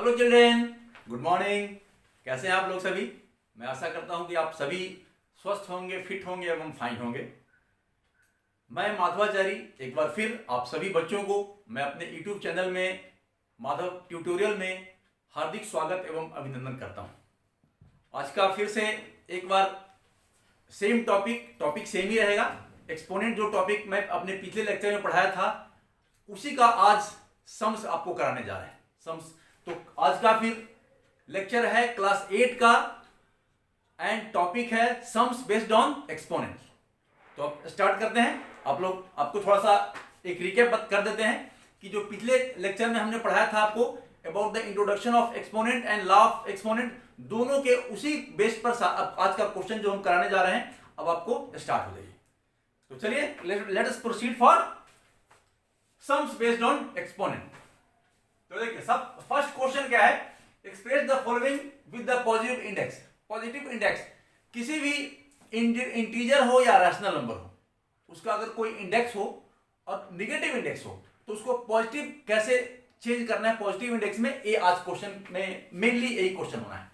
Hello children, good morning. कैसे हैं आप लोग सभी? मैं आशा करता हूं कि आप सभी स्वस्थ होंगे, फिट होंगे एवं फाइन होंगे। मैं माधवाचारी एक बार फिर आप सभी बच्चों को मैं अपने यूट्यूब चैनल में माधव ट्यूटोरियल में हार्दिक स्वागत एवं अभिनंदन करता हूं। आज का फिर से एक बार सेम टॉपिक सेम ही रहेगा। एक्सपोनेंट जो टॉपिक मैं अपने पिछले लेक्चर में पढ़ाया था उसी का आज सम्स आपको कराने जा रहे हैं। सम्स तो आज का फिर लेक्चर है क्लास 8 का एंड टॉपिक है सम्स बेस्ड ऑन एक्सपोनेंट। तो अब स्टार्ट करते हैं। आपको थोड़ा सा एक रिकैप कर देते हैं कि जो पिछले लेक्चर में हमने पढ़ाया था आपको about the introduction of exponent and law of exponent, दोनों के उसी बेस पर आज का क्वेश्चन जो हम कराने जा रहे हैं अब आपको स्टार्ट हो जाइए। तो चलिए let us proceed for sums based on exponent. तो देखिए सब फर्स्ट क्वेश्चन क्या है, express the following with the positive index. Positive index किसी भी इंटीजर हो या रैशनल नंबर हो, उसका अगर कोई इंडेक्स हो और नेगेटिव इंडेक्स हो तो उसको पॉजिटिव कैसे चेंज करना है पॉजिटिव इंडेक्स में, ये आज क्वेश्चन में मेनली यही क्वेश्चन होना है।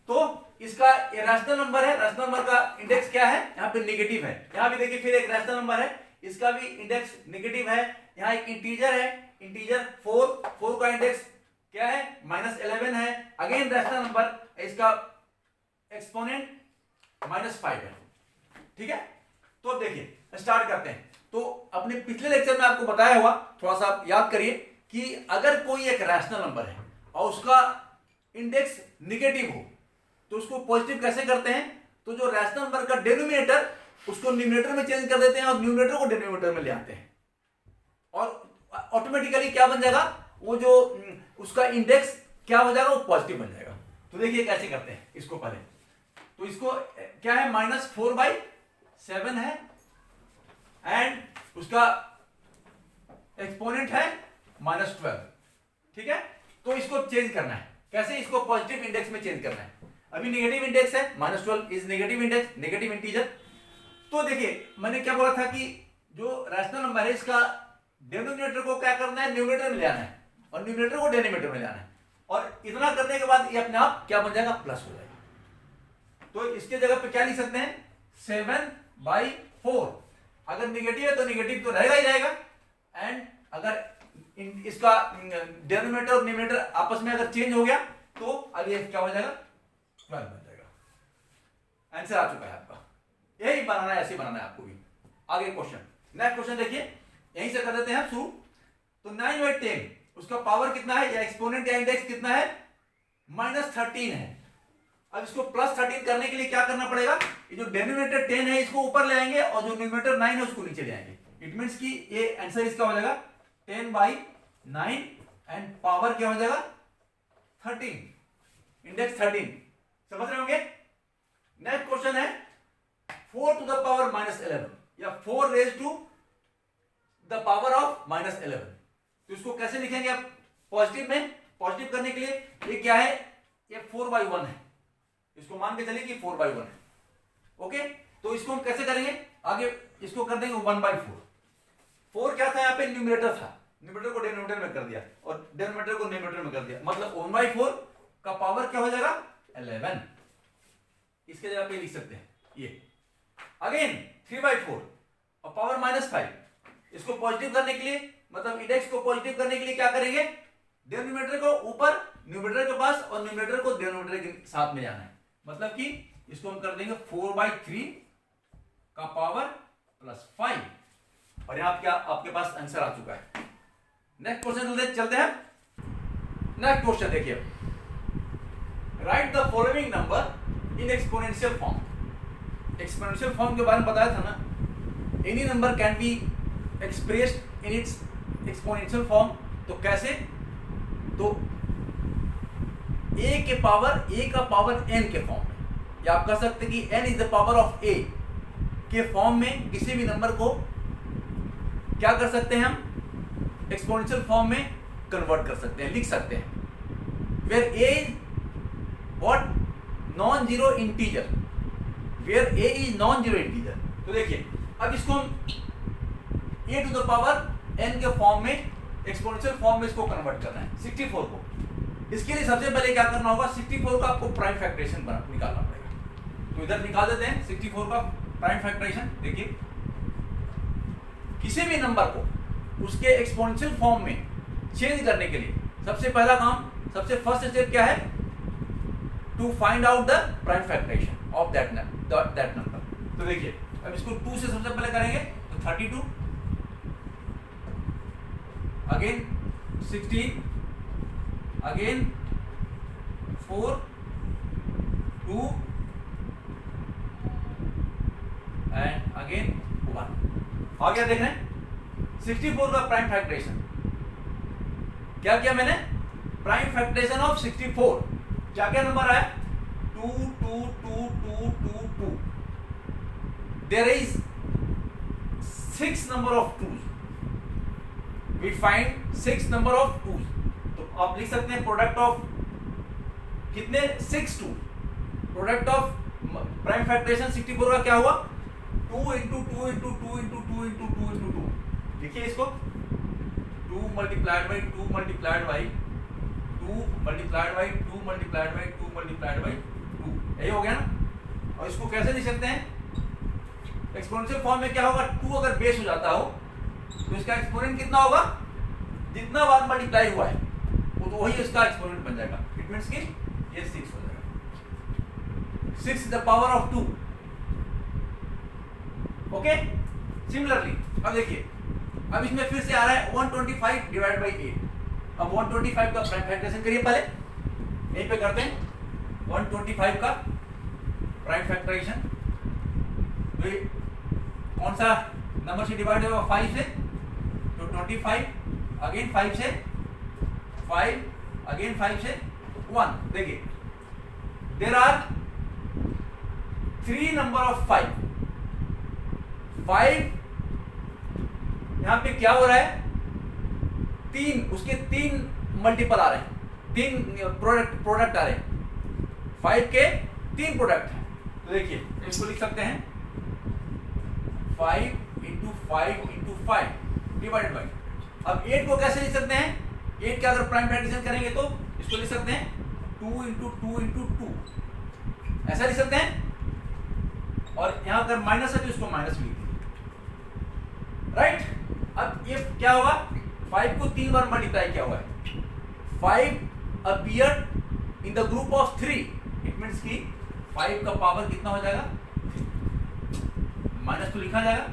तो इसका रैशनल नंबर है, रैशनल नंबर का इंडेक्स क्या है, यहाँ पे नेगेटिव है। यहाँ भी देखिए फिर एक रैशनल नंबर है, इसका भी इंडेक्स नेगेटिव है। यहाँ एक इंटीजर है, इंटीजर 4 का इंडेक्स क्या है, -11 है। अगेन रैशनल नंबर, इसका एक्सपोनेंट -5 है। ठीक है, तो अब देखिए स्टार्ट करते हैं। तो अपने पिछले लेक्चर में आपको बताया हुआ, थोड़ा सा आप याद करिए कि अगर कोई एक रैशनल नंबर है और उसका इंडेक्स नेगेटिव हो तो उसको पॉजिटिव कैसे करते हैं। तो जो रैशनल नंबर का डिनोमिनेटर उसको न्यूमरेटर में चेंज कर देते हैं और न्यूमरेटर को डिनोमिनेटर में ले आते हैं और ऑटोमेटिकली क्या बन जाएगा, वो जो उसका इंडेक्स क्या हो जाएगा, वो पॉजिटिव बन जाएगा। तो देखिए कैसे करते हैं इसको पहले। तो इसको क्या है, -4/7 है एंड उसका एक्सपोनेंट है -12। ठीक है, तो इसको चेंज करना है कैसे, इसको पॉजिटिव इंडेक्स में चेंज करना है। अभी नेगेटिव इंडेक्स है, -12 is negative index, negative integer. तो देखिए मैंने क्या बोला था कि जो रैशनल नंबर है इसका डिनोमिनेटर को क्या करना है, न्यूमरेटर में ले आना है और न्यूमरेटर को डिनोमिनेटर में ले आना है। और इतना करने के बाद ये अपने आप क्या बन जाएगा, प्लस हो जाएगा। तो इसके जगह पे क्या लिख सकते हैं, 7/4। अगर नेगेटिव है तो नेगेटिव तो रहेगा ही रहेगा एंड अगर इसका डिनोमिनेटर और न्यूमरेटर आपस में अगर चेंज हो गया तो अब ये क्या हो जाएगा, 12 बन जाएगा। आंसर आ चुका है आपका। यही बनाना है, ऐसे बनाना है आपको भी। आगे क्वेश्चन, नेक्स्ट क्वेश्चन देखिए, यहीं से कर देते हैं शुरू। तो 9/10 उसका पावर कितना है या एक्सपोनेंट या इंडेक्स कितना है, -13 है। अब इसको +13 करने के लिए क्या करना पड़ेगा, ये जो डिनोमिनेटर 10 है इसको ऊपर ले आएंगे और जो न्यूमरेटर 9 है उसको नीचे ले आएंगे। इट मींस कि ये आंसर इसका हो जाएगा 10/9 एंड पावर क्या हो जाएगा 13, इंडेक्स 13। समझ रहे होंगे। नेक्स्ट क्वेश्चन है 4 to the power -11 या 4 raised to the power of -11। तो इसको कैसे लिखेंगे आप पॉजिटिव में, पॉजिटिव करने के लिए ये क्या है, ये 4/1 है। इसको मान के चलिए कि 4/1 है। ओके, तो इसको हम कैसे करेंगे, आगे इसको कर देंगे 1/4। 4 क्या था, यहाँ पे न्यूमरेटर था, न्यूमरेटर को डिनोमिनेटर में कर दिया और डिनोमिनेटर को न्यूमरेटर में कर दिया, मतलब 1/4 का पावर क्या हो जाएगा 11। इसके जगह पे लिख सकते हैं ये। अगेन 3/4 और पावर -5। इसको पॉजिटिव करने के लिए, मतलब इंडेक्स को पॉजिटिव करने के लिए क्या करेंगे, डिनोमिनेटर को ऊपर न्यूमरेटर के पास और न्यूमरेटर को डिनोमिनेटर के साथ में जाना है। मतलब कि इसको हम कर देंगे 4/3 का पावर +5 और यहां क्या आपके पास आंसर आ चुका है। नेक्स्ट क्वेश्चन चलते हैं। नेक्स्ट क्वेश्चन देखिए, right the following number in exponential form. Exponential form के बारे में बताया था ना, any number can be expressed in its exponential form. तो कैसे, तो a का पावर n के फॉर्म में, या आप कह सकते हैं कि n is the power of a के फॉर्म में किसी भी नंबर को क्या कर सकते हैं हम, एक्सपोनेंशियल फॉर्म में कन्वर्ट कर सकते हैं, लिख सकते हैं। Where a is what, non zero integer, where a is non zero integer. तो देखिए अब इसको हम a to the power n के फॉर्म में, एक्सपोनेंशियल फॉर्म में इसको कन्वर्ट करना है 64 को। इसके लिए सबसे पहले क्या करना होगा, 64 का आपको प्राइम फैक्टरेशन निकालना पड़ेगा। तो इधर निकाल देते हैं 64 का प्राइम फैक्टरेशन। देखिए किसी भी नंबर को उसके एक्सपोनेंशियल फॉर्म में चेंज करने के लिए सबसे पहला काम, सबसे फर्स्ट स्टेप क्या है, to find out the prime factorization of that number. तो देखिए अब इसको 2 से सबसे पहले करेंगे तो 32, अगेन 16, अगेन 4, 2 एंड अगेन 1। आ गया, देख रहे हैं 64 का प्राइम फैक्टरेशन। क्या किया मैंने, प्राइम फैक्टरेशन ऑफ 64। क्या क्या नंबर है, 2 2 2 2 2 2। There is 6 number of 2s। We find 6 number of 2s। तो आप लिख सकते हैं प्रोडक्ट ऑफ कितने, 6 2। प्रोडक्ट ऑफ प्राइम फैक्टरेशन 64 का क्या हुआ, 2 into 2 into 2 into 2 into 2 into 2। देखिए इसको 2 multiplied by 2 multiplied by 2 multiplied by 2 multiplied by 2 multiplied by 2, यही हो गया ना। और इसको कैसे लिख सकते हैं, एक्सपोनेंशियल फॉर्म में क्या होगा, 2 अगर बेस हो जाता हो तो इसका एक्सपोनेंट कितना होगा, जितना बार मल्टीप्लाई हुआ है वो तो वही इसका एक्सपोनेंट बन जाएगा। इट मींस कि ये 6 हो जाएगा, 6 the power of 2। Okay, similarly अब देखिए, अब इसमें फिर से आ रहा है 125 डिवाइड बाई 8। अब 125 का प्राइम फैक्टरेशन करिए, पहले यहीं पे करते हैं 125 का प्राइम फैक्टरेशन। तो कौन सा नंबर से डिवाइड होगा, 5 से, तो 25, अगेन 5 से, 5 अगेन 5 से 1। देखिए देयर आर 3 नंबर ऑफ 5। यहां पे क्या हो रहा है, 3, उसके 3 मल्टीपल आ रहे हैं, 3 प्रोडक्ट आ रहे हैं। 5 के 3 प्रोडक्ट हैं। तो देखिए इसको लिख सकते हैं 5 इंटू 5 इंटू 5 डिवाइडेड बाई। अब 8 को कैसे लिख सकते हैं, 8 का अगर प्राइम फैक्टरेशन करेंगे तो इसको लिख सकते हैं 2 इंटू 2 इंटू 2, ऐसा लिख सकते हैं। और यहां अगर माइनस है तो इसको माइनस भी लिख दीजिए, राइट। अब ये क्या होगा, 5 को 3 बार मल्टीप्लाई किया हुआ है, 5 appeared in the group of 3। It means कि 5 का पावर कितना हो जाएगा, माइनस तो लिखा जाएगा।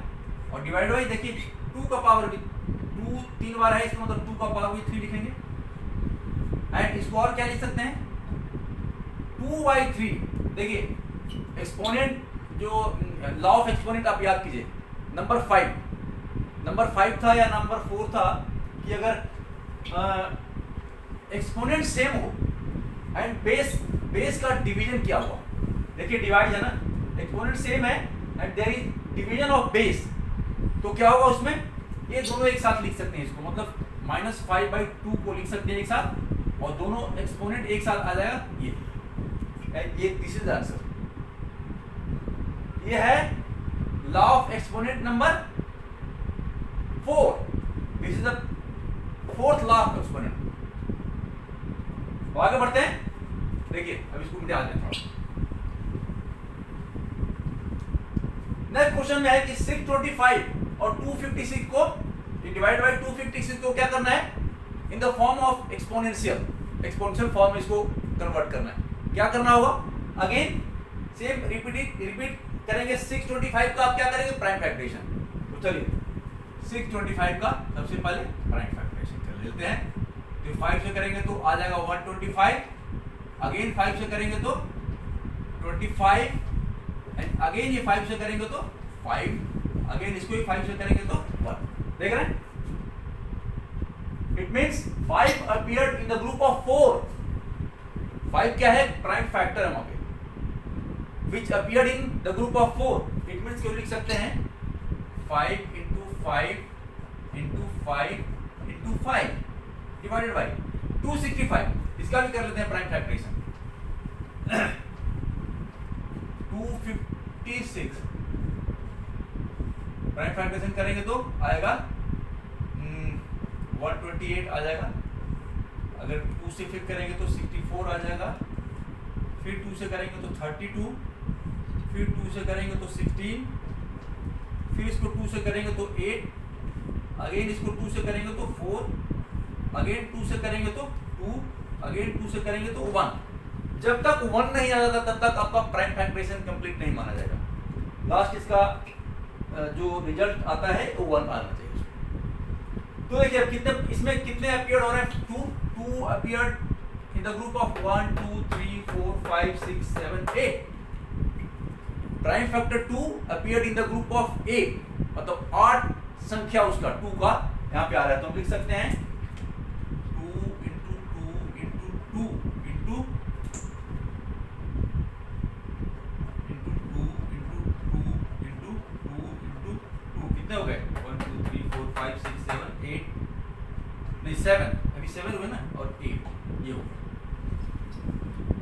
और डिवाइड बाई देखिए 2 का पावर भी 2 3 बार है, इसका मतलब 2 का पावर भी 3 लिखेंगे। एंड इसको और क्या लिख सकते हैं, 2/3। देखिए एक्सपोनेंट, जो लॉ ऑफ एक्सपोनेंट आप याद कीजिए, नंबर 5 था या नंबर 4 था कि अगर एक्सपोनेंट सेम हो एंड बेस का डिवीजन किया हुआ, देखिए डिवाइड है ना, एक्सपोनेंट सेम है and there is division of base, तो क्या होगा उसमें, ये दोनों एक साथ लिख सकते हैं इसको, मतलब -5/2 को लिख सकते हैं एक साथ, और दोनों एक्सपोनेंट एक साथ आ जाएगा। ये दिस इज आंसर। ये है law of exponent number 4। This is the 4th law of exponent. आगे बढ़ते हैं, देखिए अब इसको मिटा देते हैं थोड़ा। नेक्स्ट क्वेश्चन में है कि 625 और 256 को डिवाइड बाय 256 को क्या करना है, in the form of exponential form इसको कन्वर्ट करना है। क्या करना होगा, अगेन सेम रिपीट करेंगे। 625 का आप क्या करेंगे, प्राइम फैक्टरेशन। तो चलिए 625 का सबसे पहले प्राइम फैक्टरेशन कर लेते हैं। तो 5 से करेंगे तो आ जाएगा 125, अगेन 5 से करेंगे तो 25, एंड अगेन ये 5 से करेंगे तो 5, अगेन इसको भी 5 से करेंगे तो 1। देख रहे हैं, it means 5 appeared in the group of 4। 5 क्या है, प्राइम फैक्टर है वहां पे, which appeared in the group of 4। it means क्यों लिख सकते हैं 5 into 5 into 5 into 5 divided by 265। इसका भी कर लेते हैं प्राइम फैक्टरेशन। 256 प्राइम फैक्टरेशन करेंगे तो आएगा 128 आ जाएगा, अगर 2 से फिर करेंगे तो 64 आ जाएगा, फिर 2 से करेंगे तो 32, फिर 2 से करेंगे तो 16, फिर इसको 2 से करेंगे तो 8, अगेन इसको 2 से करेंगे तो 4, अगेन 2 से करेंगे तो 2, अगेन 2 से करेंगे तो 1। जब तक 1 नहीं आ जाता तब तक आपका प्राइम फैक्टराइजेशन कंप्लीट नहीं माना जाएगा। लास्ट इसका जो रिजल्ट आता है वो 1 आना चाहिए। तो देखिए अब कितने इसमें कितने अपीयर्ड हो रहे हैं, 2 appeared in the group of 1 2 3 4 5 6 7 8। Prime factor 2 appeared in the group of 8, मतलब 8 संख्या उसका 2 का यहाँ पे आ रहा है। तो हम लिख सकते हैं 2 into 2 into 2 into 2 into 2 into 2 कितने हो गए, 1 2 3 4 5 6 7 8, नहीं 7, अभी 7 हुए ना, और 8 ये हो गया।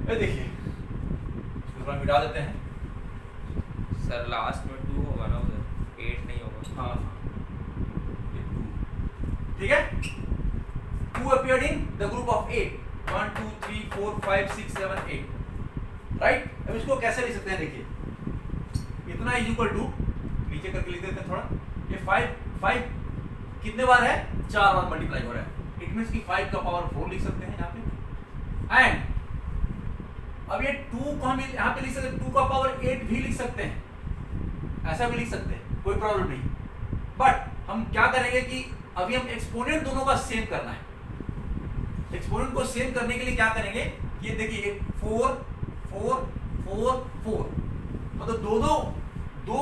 ये देखिए इसको थोड़ा मिटा देते हैं। सर लास्ट में 2 होगा ना उधर, 8 नहीं होगा। हाँ ठीक है, 2 appeared in the group of 8, 1 2 3 4 5 6 7 8, right. अब इसको कैसे लिख सकते हैं, देखिए इतना इज इक्वल टू, नीचे करके लिख देते हैं थोड़ा, ये 5 कितने बार है, 4 बार मल्टीप्लाई हो रहा है। इट मींस कि 5 का पावर 4 लिख सकते हैं यहाँ पे। एंड अब ये 2 को हम यहाँ पे लिख सकते हैं, 2 का पावर 8 भी लिख सकते हैं, ऐसा भी लिख सकते हैं, कोई प्रॉब्लम नहीं। बट हम क्या करेंगे कि अभी हम एक्सपोनेंट दोनों का सेम करना है। एक्सपोनेंट को सेम करने के लिए क्या करेंगे, ये देखिए 4 4 4 4, मतलब दो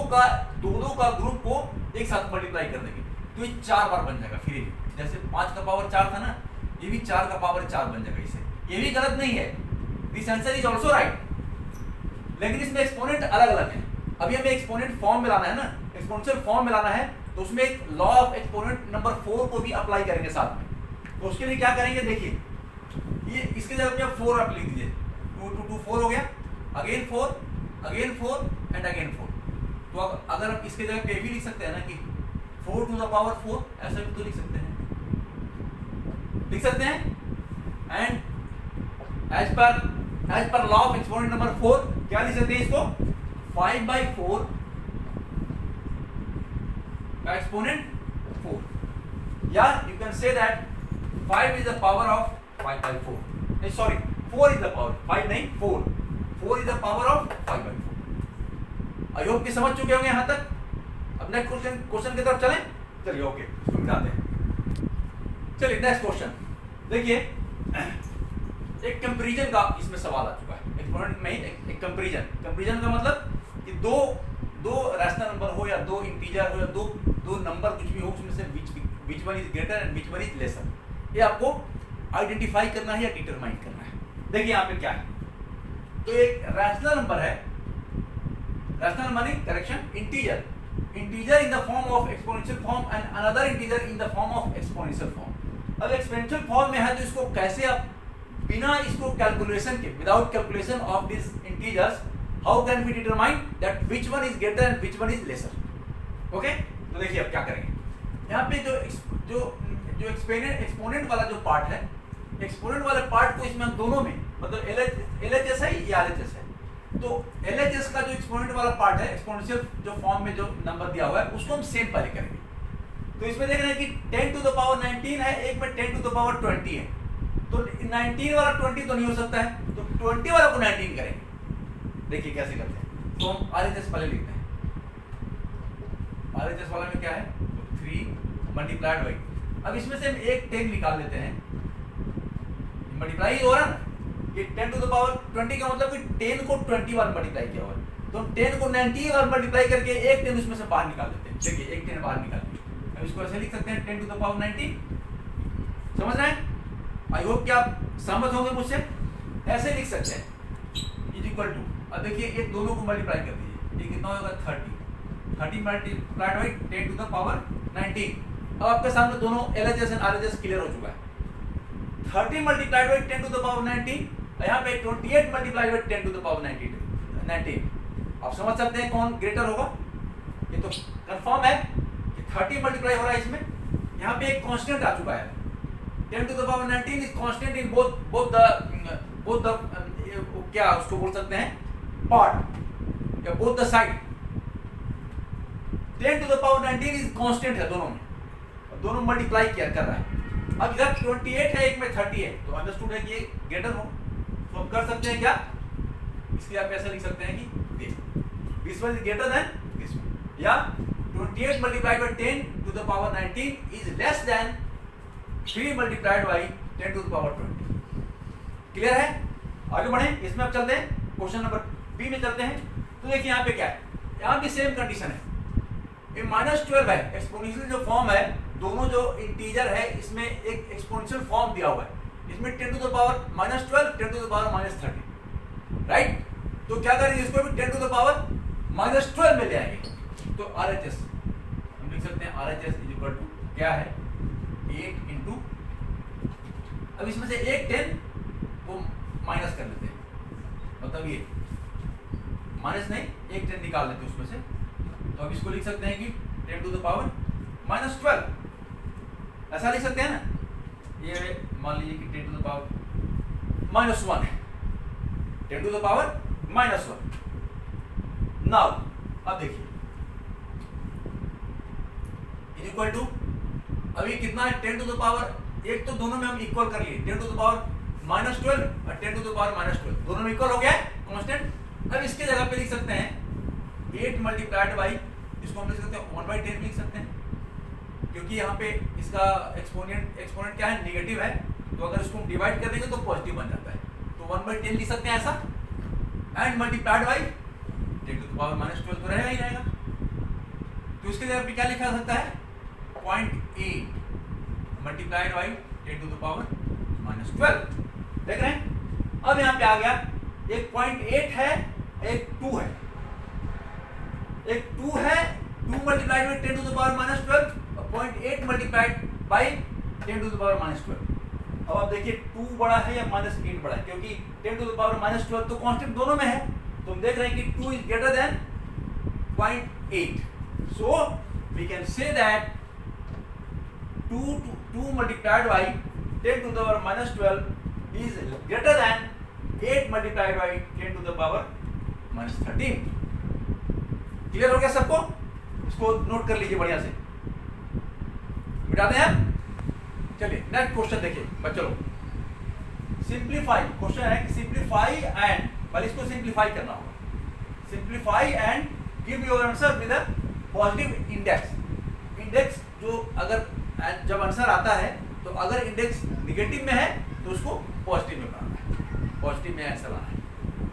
का ग्रुप को एक साथ मल्टीप्लाई कर देंगे तो ये 4 बार बन जाएगा। फिर जैसे 5 का पावर 4 था ना, ये भी 4 का पावर 4 बन जाएगा। इसे ये भी गलत नहीं है, this answer is also right, लेकिन इसमें एक्सपोनेंट अलग अलग है। अभी हमें एक्सपोनेंट फॉर्म में लाना है ना, एक्सपोनेंशियल फॉर्म में लाना है, तो उसमें एक लॉ ऑफ एक्सपोनेंट नंबर 4 को भी अप्लाई करेंगे साथ में। तो उसके लिए क्या करेंगे, देखिए ये इसके जगह पे 4 आप लिख दीजिए, 2 2 2 4 हो गया, अगेन 4 एंड अगेन 4। तो अगर हम इसके जगह पे भी लिख सकते हैं ना कि 4 टू द पावर 4, ऐसा भी तो लिख सकते हैं, एंड एज पर लॉ ऑफ एक्सपोनेंट नंबर 4 क्या लिख सकते हैं इसको, 5/4 exponent 4, या you can say that 5 is the power of 5/4, नहीं सॉरी 4 is the power, 5 नहीं 4 is the power of 5/4। I hope कि समझ चुके होंगे यहाँ तक। अब नेक्स्ट क्वेश्चन की तरफ चलें, चलिए ओके इसको मिटाते हैं। चलिए नेक्स्ट क्वेश्चन देखिए, एक कंपैरिजन का इसमें सवाल आ चुका है एक्सपोनेंट में ही। एक कंपैरिजन का मतलब कि दो रैशनल नंबर हो या दो इंटीजर हो या दो नंबर कुछ भी हो, उसमें से विच one is greater and which one is laser, ये आपको आइडेंटिफाई करना है या डिटरमाइन करना है। देखिए यहाँ पे क्या है, तो एक रैशनल नंबर है, रैशनल माने correction integer in the form of exponential form and another integer in the form of exponential form. अब एक्सपोनेंशियल फॉर्म में है तो इसको कैसे आप बिना इसको कैलकुलेशन के, without calculation of this integers, how can we determine that which one is greater and which one is lesser. Okay, तो देखिए अब क्या करेंगे, यहाँ पे जो एक्सपोनेंट वाला जो पार्ट है, एक्सपोनेंट वाले पार्ट को इसमें हम दोनों में, मतलब LHS है या RHS है, तो LHS का जो एक्सपोनेंट वाला पार्ट है, एक्सपोनेंशियल जो फॉर्म में जो नंबर दिया हुआ है, उसको हम सेम पहले करेंगे। तो इसमें देख रहे हैं कि 10 टू द पावर 19 है, एक में 10 टू द पावर 20 है, तो 19 वाला 20 तो नहीं हो सकता है, तो 20 वाला को 19 करेंगे। देखिए कैसे करते हैं, तो हम RHS पहले लिखते हैं। RHS वाला में क्या है, तो 3 मल्टीप्लाइड बाई, अब इसमें से हम एक 10 निकाल लेते हैं, मल्टीप्लाई हो रहा ना, ये 10 टू द पावर 20 का मतलब कि 10 को 20 बार मल्टीप्लाई किया हुआ है, तो हम 10 को 90 बार मल्टीप्लाई करके एक 10 उसमें से बाहर निकाल देते हैं। देखिए एक 10 बाहर निकाल दिया, अब इसको ऐसे लिख सकते हैं 10 टू द पावर 90। समझ रहे हैं? आई होप कि आप सहमत होंगे मुझसे, ऐसे लिख सकते हैं इज इक्वल टू, अब देखिए ये दोनों को मल्टीप्लाई कर दीजिए, ये कितना होगा 30 multiplied by 10 to the power 19। अब आपके सामने दोनों LHS और RHS क्लियर हो चुका है। 30 multiplied by 10 to the power 19, यहाँ पे 28 multiplied by 10 to the power 19। आप समझ सकते हैं कौन ग्रेटर होगा, ये तो कंफर्म है कि 30 मल्टीप्लाई हो रहा है इसमें। यहाँ पे एक कांस्टेंट आ चुका है, 10 to the power 19 is constant in both the क्या उसको बोल सकते हैं पार्ट या both the side. 10 to the power 19 is constant है दोनों में, दोनों मल्टीप्लाई किया कर रहा है। अब इधर 28 है, एक में 30 है, तो अंडरस्टूड है कि ये ग्रेटर हो, तो हम कर सकते हैं क्या, इसलिए आप ऐसा लिख सकते हैं कि this one is greater then this one, या 28 multiplied by 10 to the power 19 is less than 3 multiplied by 10 to the power 20। Clear है? आगे बढ़े, इसमें अब चलते हैं क्वेश्चन नंबर बी में चलते हैं। तो देखिए यहाँ पे क्या है, यहाँ भी सेम कंडीशन है, ये -12 है, एक्सपोनेंशियल जो फॉर्म है, दोनों जो इंटीजर है इसमें एक एक्सपोनेंशियल फॉर्म दिया हुआ है, इसमें 10 to the power -12, 10 to the power -30, right. तो क्या करेंगे, इसको भी 10 to the power -12 में ले आएंगे, तो RHS हम लिख सकते हैं, RHS इज इक्वल टू क्या है 8 इंटू, अब इसमें से एक 10 को माइनस कर लेते हैं, मतलब ये माइनस नहीं, एक 10 निकाल लेते हैं उसमें से, तो अब इसको लिख सकते हैं कि 10 to the power -12, ऐसा लिख सकते हैं ना। ये मान लीजिए कि 10 to the power -1 है, 10 to the power -1। नाउ अब देखिए इज इक्वल टू, अभी कितना है 10 to the power, एक तो दोनों में हम इक्वल कर लिए, 10 to the power -12 और 10 to the power -12 दोनों में इक्वल हो गया है कांस्टेंट। अब इसके जगह पे लिख सकते हैं 8 मल्टीप्लाइड बाई, इसको हम लिख सकते हैं 1/10 लिख सकते हैं, क्योंकि यहाँ पे इसका एक्सपोनेंट क्या है, नेगेटिव है, तो अगर इसको हम डिवाइड कर देंगे तो पॉजिटिव बन जाता है, तो 1/10 लिख सकते हैं ऐसा, and multiplied by 10 to the power -12 तो रहेगा ही रहेगा, तो इसके जगह पे क्या लिखा जा सकता है 0.8 multiplied by 10 to the power -12। देख रहे हैं, अब यहाँ पे आ गया, एक 0.8 है, एक 2 है, एक 2 है, 2 multiplied by 10 to the power -12 और 0.8 multiplied by 10 to the power -12। अब आप देखिए 2 बड़ा है या -8 बड़ा है, क्योंकि 10 to the power -12 तो कांस्टेंट दोनों में है, तो हम देख रहे हैं कि 2 is greater than 0.8, so we can say that 2 multiplied by 10 to the power -12 is greater than 8 multiplied by 10 to the power -13। Clear हो गया सबको? इसको नोट कर लीजिए बढ़िया से, मिटाते हैं। चलिए नेक्स्ट क्वेश्चन देखिए बच्चों लोग, सिंप्लीफाई क्वेश्चन है कि सिंप्लीफाई एंड, पहले इसको सिंप्लीफाई करना होगा, simplify and give your answer with a positive index. Index जो अगर जब आंसर आता है तो अगर इंडेक्स निगेटिव में है तो उसको पॉजिटिव में बनाना है, पॉजिटिव में आंसर आना है।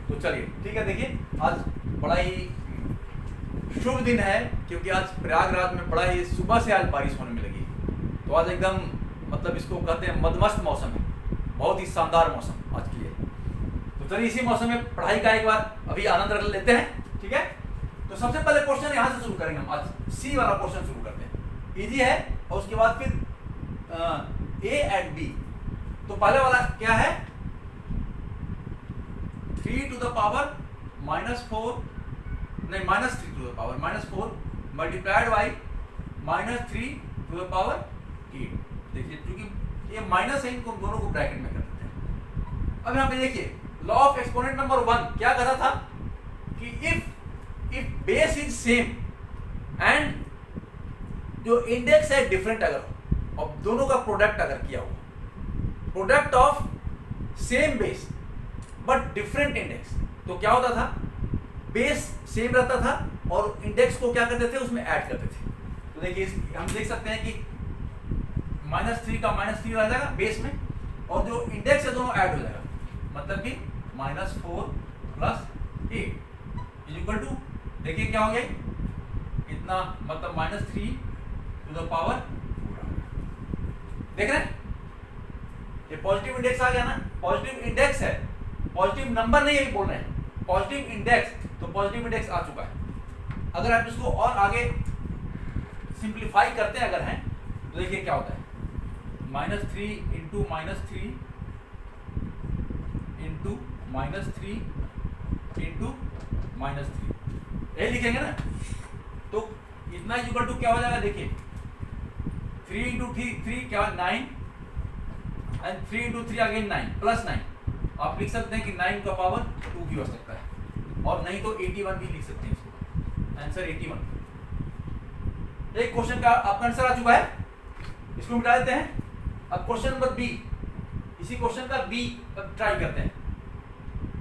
तो चलिए ठीक है, देखिए आज बड़ा ही शुभ दिन है, क्योंकि आज प्रयागराज में बड़ा ही सुबह से आज बारिश होने में लगी, तो आज एकदम मतलब इसको कहते हैं मदमस्त मौसम है, बहुत ही शानदार मौसम आज की है। तो चलिए इसी मौसम में पढ़ाई का एक बार अभी आनंद लेते हैं, ठीक है। तो सबसे पहले क्वेश्चन यहाँ से शुरू करेंगे हम, आज सी वाला क्वेश्चन शुरू करते हैं, इजी है, और उसके बाद फिर ए एंड बी। तो पहले वाला क्या है, 3 to the power -4 नहीं -3 to the power -4 multiplied by -3 to the power 8। देखिए क्योंकि ये माइनस है, इनको दोनों को ब्रैकेट में कर देते हैं। अब यहाँ पे देखिए लॉ ऑफ एक्सपोनेंट नंबर 1 क्या कहा था कि if base is same and जो इंडेक्स है डिफरेंट अगर हो, और दोनों का प्रोडक्ट अगर किया हो, product of same base but different index, तो क्या होता था, बेस सेम रहता था और इंडेक्स को क्या करते थे, उसमें ऐड करते थे। तो देखिए हम देख सकते हैं कि -3 का -3 रह जाएगा बेस में, और जो इंडेक्स है दोनों ऐड हो जाएगा, मतलब कि -4 + 8 इज इक्वल टू, देखिए क्या हो गया इतना, मतलब -3 to the power 4। देख रहे हैं ये पॉजिटिव इंडेक्स आ गया ना, पॉजिटिव इंडेक्स है, पॉजिटिव नंबर नहीं, यही बोल रहे हैं पॉजिटिव इंडेक्स, तो पॉजिटिव इंडेक्स आ चुका है। अगर आप इसको और आगे सिंप्लीफाई करते हैं अगर हैं, तो देखिए क्या होता है, -3 इंटू -3 इंटू -3 इंटू -3, यही लिखेंगे ना, तो इतना इक्वल टू क्या हो जाएगा, देखिए 3 इंटू 3 क्या 9 एंड 3 into 3 अगेन 9 प्लस 9। आप लिख सकते हैं कि 9 का पावर 2 भी हो सकता है, और नहीं तो 81 भी लिख सकते हैं इसको। आंसर 81। एक क्वेश्चन का आपका आंसर आ चुका है, इसको मिटा देते हैं। अब क्वेश्चन नंबर बी, इसी क्वेश्चन का बी अब ट्राई करते हैं।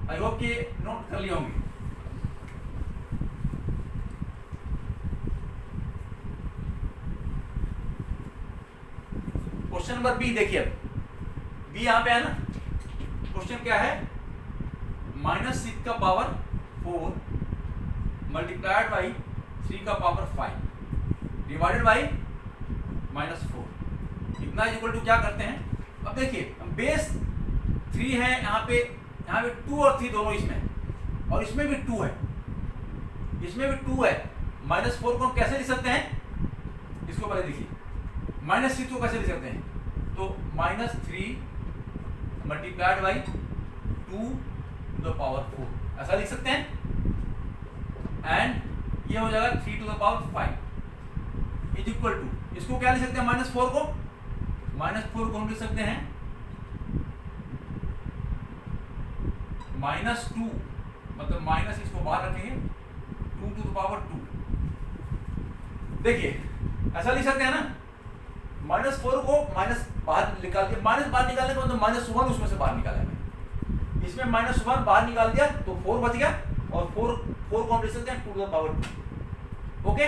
आई होप कि नोट कर लिए होंगे। क्वेश्चन नंबर बी देखिए, अब बी यहां पे है ना। क्वेश्चन क्या है, -6 का पावर 4 मल्टीप्लाइड बाई 3 का पावर 5 डिवाइडेड बाई -4 इतना इक्वल टू क्या करते हैं। अब देखिए बेस 3 है यहाँ पे 2 और 3 दोनों इसमें, और इसमें भी 2 है, इसमें भी 2 है। -4 को हम कैसे लिख सकते हैं, इसको पहले देखिए। -6 को कैसे लिख सकते हैं, तो -3 multiplied by 2 to the power 4 ऐसा लिख सकते हैं। एंड ये हो जाएगा 3 to the power 5 is equal to, इसको क्या लिख सकते हैं, -4 को हम लिख सकते हैं -2, मतलब माइनस इसको बाहर रखेंगे 2 टू द पावर 2। देखिए ऐसा लिख सकते हैं ना, -4 को माइनस बाहर निकाल दिया, माइनस बाहर निकालने का मतलब -1 उसमें से बाहर निकाला मैंने, इसमें -1 बाहर निकाल दिया तो 4 बच गया, और 4 को हम लिख सकते हैं 2 टू द पावर 2। ओके,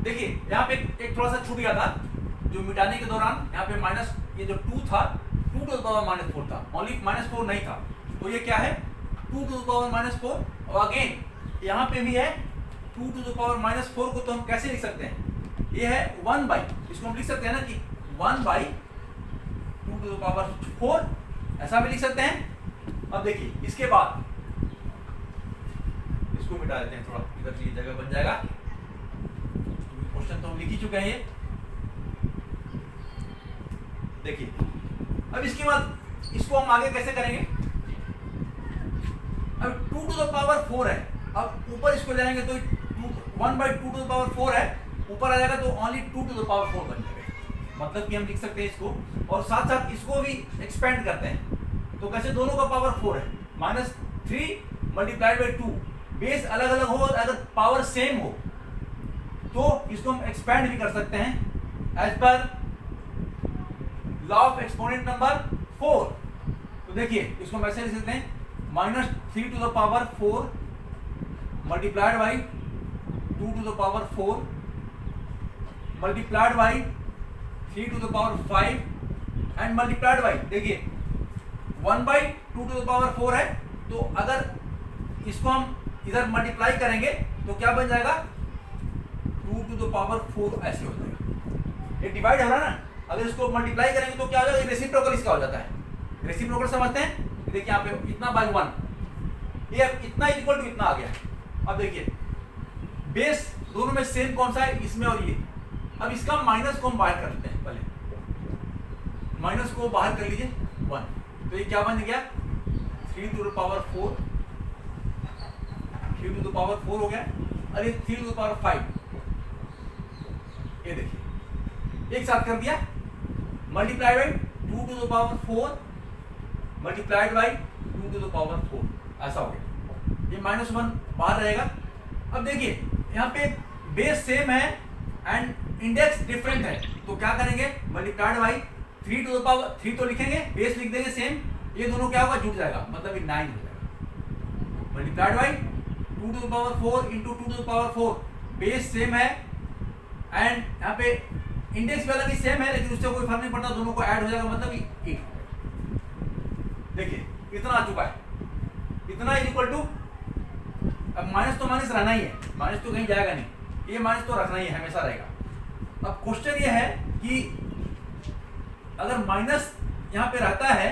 देखिए यहाँ पे एक थोड़ा सा छूट गया था, जो मिटाने के दौरान यहाँ पे माइनस, ये जो 2 था 2 टू द पावर -4 था, ओनली -4 नहीं था, तो ये क्या है 2 टू द पावर -4। और अगेन यहाँ पे भी है 2 टू द पावर -4 को तो हम कैसे लिख सकते हैं, ये है 1 बाई, इसको हम लिख सकते हैं ना कि 1 बाई 2 टू द पावर 4 ऐसा भी लिख सकते हैं। अब देखिए इसके बाद इसको मिटा देते हैं, थोड़ा इधर की जगह बन जाएगा, क्वेश्चन तो हम लिख ही चुके हैं ये। देखिए अब इसके बाद इसको हम आगे कैसे करेंगे, अब 2 टू द पावर 4 है, अब ऊपर इसको ले जाएंगे तो 1 बाई 2 टू द पावर 4 है, ऊपर आ जाएगा तो ओनली 2 टू द पावर 4 बन जाएगा, मतलब कि हम लिख सकते हैं इसको। और साथ साथ इसको भी एक्सपेंड करते हैं, तो कैसे, दोनों का पावर 4 है, -3 मल्टीप्लाइड बाई 2, बेस अलग अलग हो, अगर पावर सेम हो तो इसको हम एक्सपेंड भी कर सकते हैं एज पर लॉ ऑफ एक्सपोनेंट नंबर 4। तो देखिए इसको हम ऐसे लिख सकते हैं, -3 to the power 4 multiplied by 2 to the power 4 multiplied by 3 to the power 5 and multiplied by, देखिए 1 बाई 2 टू द पावर 4 है, तो अगर इसको हम इधर मल्टीप्लाई करेंगे तो क्या बन जाएगा 2 टू द पावर 4 ऐसे हो जाएगा। ये डिवाइड हो रहा है ना, अगर इसको मल्टीप्लाई करेंगे तो क्या हो जाएगा, रेसिप्रोकल इसका हो जाता है। रेसिप्रोकल समझते हैं, देखिए यहाँ पे इतना बाई 1, ये इतना इक्वल टू इतना आ गया। अब देखिए बेस दोनों में सेम कौन सा है, इसमें और ये। अब इसका माइनस को हम बाहर कर लेते हैं, पहले माइनस को बाहर कर लीजिए 1, तो ये क्या बन गया 3 to the power 4, 3 to the power 4 हो गया। अरे 3 टू द पावर 5, ये देखिए एक साथ कर दिया, multiply by 2 to the power 4 multiplied by 2 to the power 4 ऐसा हो गया, ये -1 बाहर रहेगा। अब देखिए यहाँ पे बेस सेम है एंड इंडेक्स डिफरेंट है, तो क्या करेंगे, multiplied by 3 to the power 3 तो लिखेंगे, बेस लिख देंगे सेम, ये दोनों क्या होगा, जुड़ जाएगा, मतलब ये 9 हो जाएगा। Multiplied by 2 to the power 4 into 2 to the power 4, base same है एंड यहाँ पे इंडेक्स वाला भी सेम है, लेकिन उससे कोई फर्क नहीं पड़ता, दोनों को ऐड हो जाएगा, मतलब 8। देखिए इतना आ चुका है, इतना इक्वल टू, अब माइनस तो माइनस रहना ही है, माइनस तो कहीं जाएगा नहीं, ये माइनस तो रखना ही है, हमेशा रहेगा। अब क्वेश्चन ये है कि अगर माइनस यहाँ पे रहता है,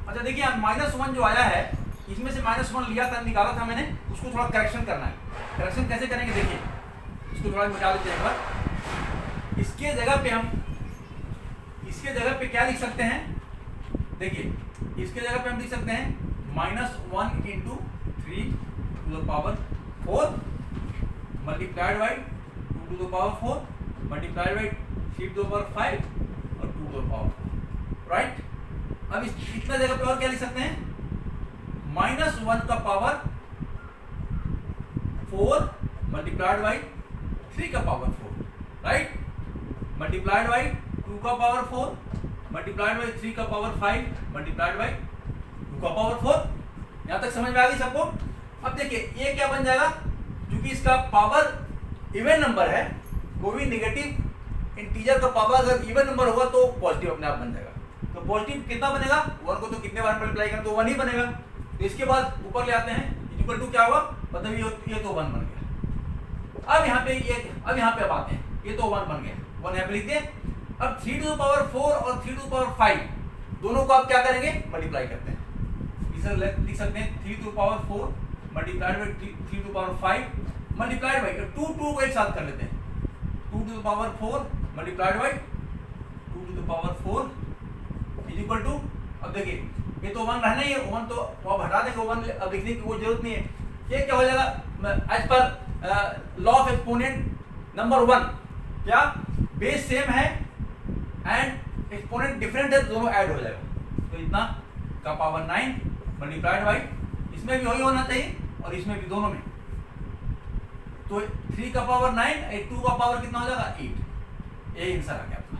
अच्छा देखिए -1 जो आया है, इसमें से -1 लिया था, निकाला था मैंने, उसको थोड़ा करेक्शन करना है। करेक्शन कैसे करेंगे, देखिए इसको थोड़ा मिटा देते हैं एक बार। इसके जगह पे क्या लिख सकते हैं, देखिए इसके जगह पे हम लिख सकते हैं -1 into 3 to the power 4 multiplied by 2 to the power 4 multiplied by 3 to the power 5 और 2 टू द पावर 4, राइट। अब इतना जगह पे और क्या लिख सकते हैं, -1 का पावर 4 मल्टीप्लाइड बाई 3 का पावर 4, राइट, मल्टीप्लाइड बाई 2 का पावर 4 मल्टीप्लाइड बाई 3 का पावर 5 मल्टीप्लाइड बाई 2 का पावर 4। यहां तक समझ में आ गई सबको। अब देखिए ये क्या बन जाएगा, क्योंकि इसका पावर इवन नंबर है, कोई भी नेगेटिव इंटीजर का पावर अगर इवन नंबर होगा तो पॉजिटिव अपने आप बन जाएगा। तो पॉजिटिव कितना बनेगा, 1 को तो कितने बार मल्टीप्लाई करें तो 1 ही बनेगा। तो इसके बाद ऊपर ले आते हैं, इक्वल टू क्या हुआ, मतलब ये तो 1 बन गया। अब यहाँ पे अब आते हैं, ये तो 1 बन गया, 1 यहाँ पे लिख दिए। अब 3 टू द पावर 4 और 3 टू द पावर 5 दोनों को आप क्या करेंगे, मल्टीप्लाई करते हैं। इसे लिख सकते हैं 3 to the power 4 multiplied by 3 to the power 5 multiplied by 2 को एक साथ कर लेते हैं, 2 to the power 4 multiplied by 2 to the power 4 is equal to, अब देखिए ये तो 1 रहना ही है, 1 तो आप हटा देंगे, 1 अब लिखने की कोई जरूरत नहीं है। ये क्या हो जाएगा, एज पर लॉ ऑफ एक्सपोनेंट नंबर 1, क्या बेस सेम है एंड एक्सपोनेंट डिफरेंट है, दोनों ऐड हो जाएगा। तो इतना का पावर 9 मल्टीप्लाइड बाई, इसमें भी वही होना चाहिए और इसमें भी, दोनों में। तो 3 का पावर 9 2 का पावर कितना हो जाएगा 8, ये आंसर आ गया आपका।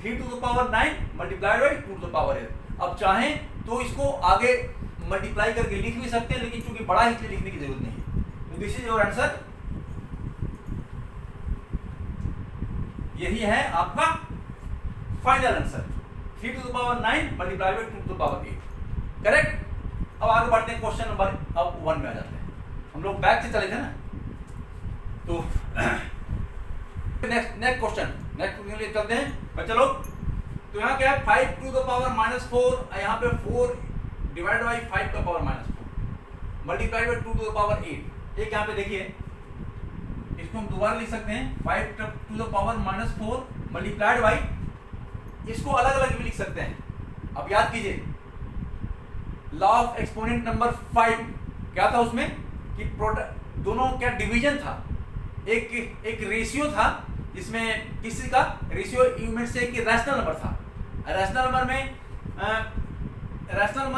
3 to the power 9 multiplied by 2 to the power 8। अब चाहें तो इसको आगे मल्टीप्लाई करके लिख भी सकते हैं, लेकिन चूंकि बड़ा है इसलिए लिखने की जरूरत नहीं है। तो दिस इज योर आंसर, यही है आपका final answer, 3 to the power 9 multiply by 2 to the power 8, correct. अब आगे बढ़ते हैं, क्वेश्चन नंबर अब 1 में आ जाते हैं। हम लोग बैक से चले थे ना, तो नेक्स्ट क्वेश्चन के लिए चलते हैं बच्चे लोग। तो यहाँ क्या है, 5 टू द पावर -4, यहाँ पे 4 डिवाइड बाई 5 का power -4 multiplied by 2 to the power 8। एक यहाँ पे देखिए, इसको हम दोबारा लिख सकते हैं, 5 to the power -4 multiplied by, इसको अलग अलग भी लिख सकते हैं। अब याद कीजिए लॉ ऑफ एक्सपोनेंट नंबर 5 क्या था उसमें, कि दोनों क्या डिवीजन था, एक रेशियो था जिसमें किसी का रेशियो यूनिट से कि रैशनल नंबर था। रैशनल नंबर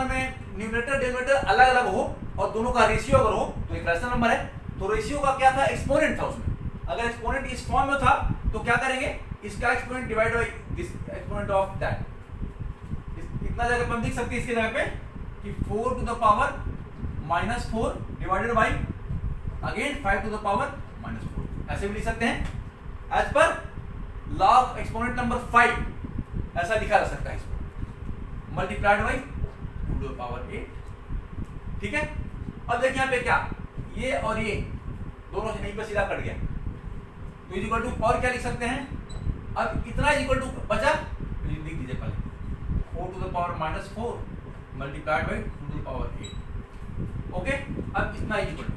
में न्यूमरेटर डिनोमिनेटर अलग अलग हो और दोनों का रेशियो अगर हो तो एक रैशनल नंबर है। तो रेशियो का क्या था, एक्सपोनेंट था उसमें। अगर एक्सपोनेंट इस फॉर्म में था तो क्या करेंगे, इसका exponent divide by this exponent of that. इतना जगह पर हम लिख सकते हैं इसके जगह पे कि 4 to the power -4 divided by again 5 to the power -4, ऐसे भी लिख सकते हैं। एज पर लॉ ऑफ एक्सपोनेंट नंबर 5 ऐसा लिखा जा सकता है इसको, multiplied by 2 to the power 8, ठीक है। अब देखिए यहाँ पे क्या, ये और ये दोनों से नहीं पर सीधा कट गया, तो इज इक्वल टू, और क्या लिख सकते हैं, अब इतना इज इक्वल टू बचा, तो लिख दीजिए पहले 4 to the power -4 multiplied by 2 to the power 8, okay. अब इतना इज इक्वल टू,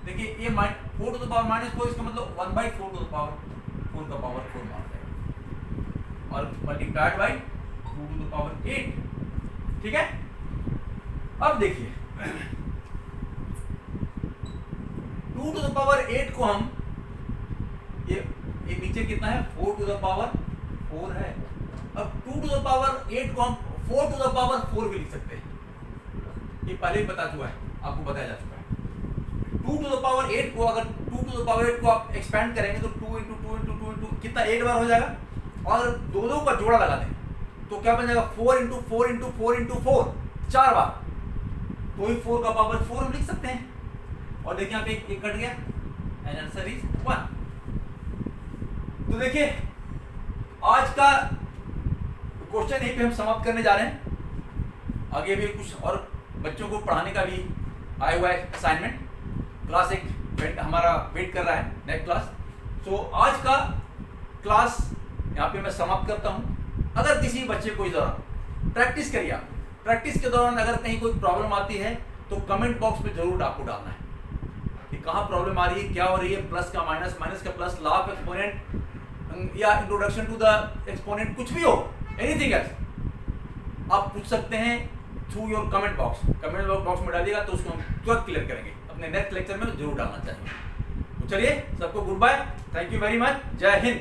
देखिए ये 4 टू द पावर -4, इसका मतलब 1/4 टू द पावर 4 का पावर 4 मान जाएगा, और multiplied by 2 to the power 8, ठीक है। अब देखिए 2 टू द पावर 8 को हम, ये नीचे कितना है, 4 टू द पावर 4 है। अब 2 टू द पावर 8 को हम 4 टू द पावर 4 भी लिख सकते हैं, ये पहले ही बता चुका है, आपको बताया जा चुका है। 2 टू द पावर 8 को, अगर 2 टू द पावर 8 को आप एक्सपेंड करेंगे तो 2 इंटू 2 इंटू 2 इंटू कितना 8 बार हो जाएगा, और दो का जोड़ा लगा दें तो क्या बन जाएगा, 4 इंटू 4 इंटू 4 इंटू 4, 4 बार, तो ही 4 का पावर 4 हम लिख सकते हैं। और देखिए यहाँ पे एक कट गया, एंड आंसर इज 1। तो देखिए आज का क्वेश्चन यहीं पे हम समाप्त करने जा रहे हैं। आगे भी कुछ और बच्चों को पढ़ाने का भी आया हुआ है असाइनमेंट, क्लास एक हमारा वेट कर रहा है, नेक्स्ट क्लास। तो आज का क्लास यहाँ पे मैं समाप्त करता हूँ। अगर किसी बच्चे को इस दौरान प्रैक्टिस करिए, आप प्रैक्टिस के दौरान अगर कहीं कोई प्रॉब्लम आती है तो कमेंट बॉक्स में जरूर आपको डालना है कि कहाँ प्रॉब्लम आ रही है, क्या हो रही है, प्लस का माइनस, माइनस का प्लस, लॉ ऑफ एक्सपोनेंट या इंट्रोडक्शन टू द एक्सपोनेंट, कुछ भी हो, एनीथिंग एल्स आप पूछ सकते हैं। थ्रू योर कमेंट बॉक्स में डालिएगा तो उसको हम तुरंत क्लियर करेंगे, अपने नेक्स्ट लेक्चर में जरूर डालना चाहिए। तो चलिए सबको good bye, thank you very much, जय हिंद।